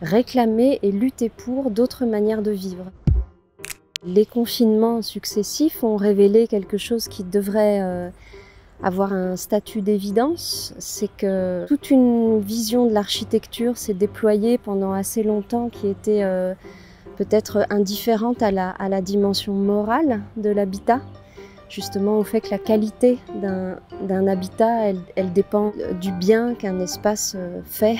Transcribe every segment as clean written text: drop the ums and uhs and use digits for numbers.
réclamer et lutter pour d'autres manières de vivre. Les confinements successifs ont révélé quelque chose qui devrait avoir un statut d'évidence, c'est que toute une vision de l'architecture s'est déployée pendant assez longtemps qui était peut-être indifférente à la dimension morale de l'habitat, justement au fait que la qualité d'un habitat, elle dépend du bien qu'un espace fait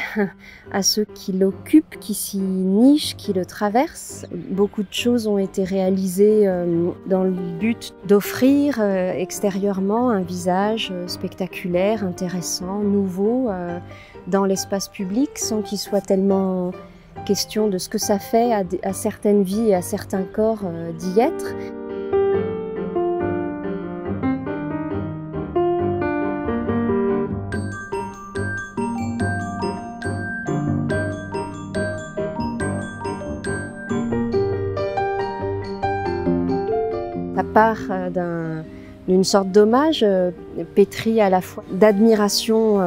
à ceux qui l'occupent, qui s'y nichent, qui le traversent. Beaucoup de choses ont été réalisées dans le but d'offrir extérieurement un visage spectaculaire, intéressant, nouveau dans l'espace public, sans qu'il soit tellement question de ce que ça fait à certaines vies et à certains corps d'y être. Ça part d'une sorte d'hommage pétri à la fois d'admiration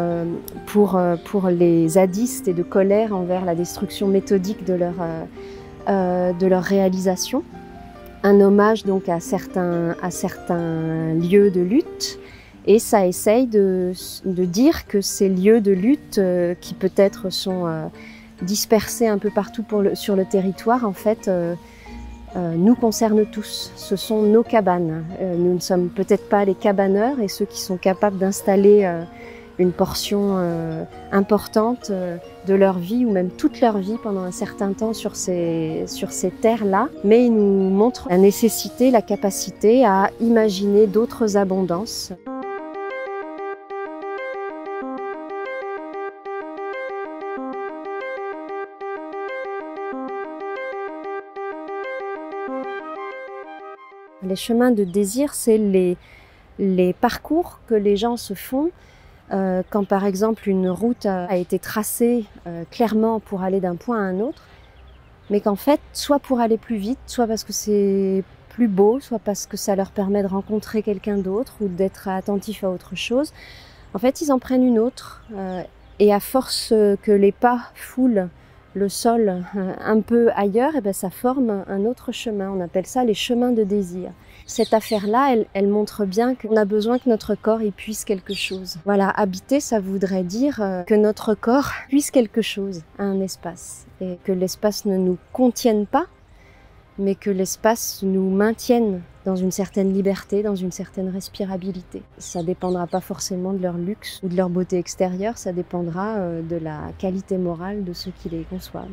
pour les zadistes et de colère envers la destruction méthodique de leur réalisation. Un hommage donc à certains lieux de lutte, et ça essaye de dire que ces lieux de lutte qui peut-être sont dispersés un peu partout sur le territoire, en fait, nous concernent tous. Ce sont nos cabanes. Nous ne sommes peut-être pas les cabaneurs, et ceux qui sont capables d'installer une portion importante de leur vie, ou même toute leur vie pendant un certain temps sur ces terres-là. Mais ils nous montrent la nécessité, la capacité à imaginer d'autres abondances. Les chemins de désir, c'est les parcours que les gens se font quand par exemple une route a été tracée clairement pour aller d'un point à un autre, mais qu'en fait, soit pour aller plus vite, soit parce que c'est plus beau, soit parce que ça leur permet de rencontrer quelqu'un d'autre ou d'être attentif à autre chose, en fait ils en prennent une autre, et à force que les pas foulent le sol un peu ailleurs, et bien ça forme un autre chemin. On appelle ça les chemins de désir. Cette affaire-là, elle montre bien qu'on a besoin que notre corps y puisse quelque chose. Voilà, habiter, ça voudrait dire que notre corps puisse quelque chose à un espace. Et que l'espace ne nous contienne pas, mais que l'espace nous maintienne dans une certaine liberté, dans une certaine respirabilité. Ça ne dépendra pas forcément de leur luxe ou de leur beauté extérieure, ça dépendra de la qualité morale de ceux qui les conçoivent.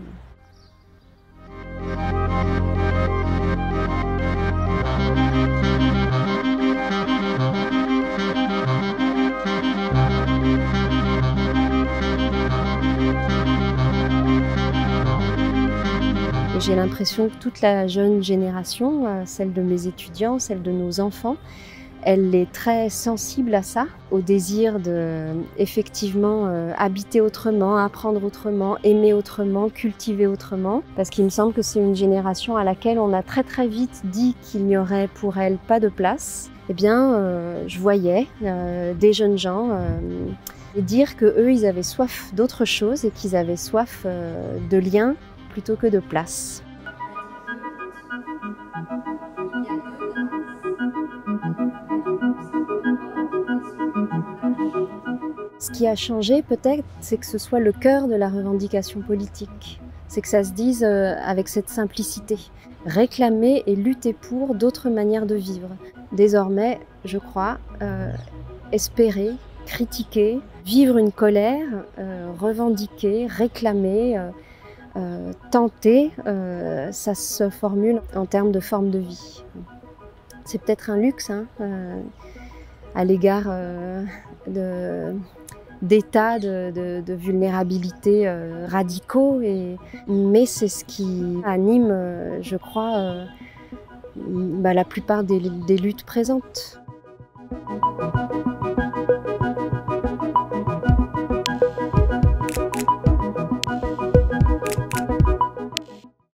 J'ai l'impression que toute la jeune génération, celle de mes étudiants, celle de nos enfants, elle est très sensible à ça, au désir de effectivement habiter autrement, apprendre autrement, aimer autrement, cultiver autrement. Parce qu'il me semble que c'est une génération à laquelle on a très très vite dit qu'il n'y aurait pour elle pas de place. Eh bien, je voyais des jeunes gens dire qu'eux, ils avaient soif d'autre chose et qu'ils avaient soif de liens plutôt que de place. Ce qui a changé peut-être, c'est que ce soit le cœur de la revendication politique. C'est que ça se dise avec cette simplicité. Réclamer et lutter pour d'autres manières de vivre. Désormais, je crois, espérer, critiquer, vivre une colère, revendiquer, réclamer, tenter, ça se formule en termes de forme de vie. C'est peut-être un luxe à l'égard d'états de vulnérabilité radicaux, mais c'est ce qui anime, je crois, la plupart des luttes présentes.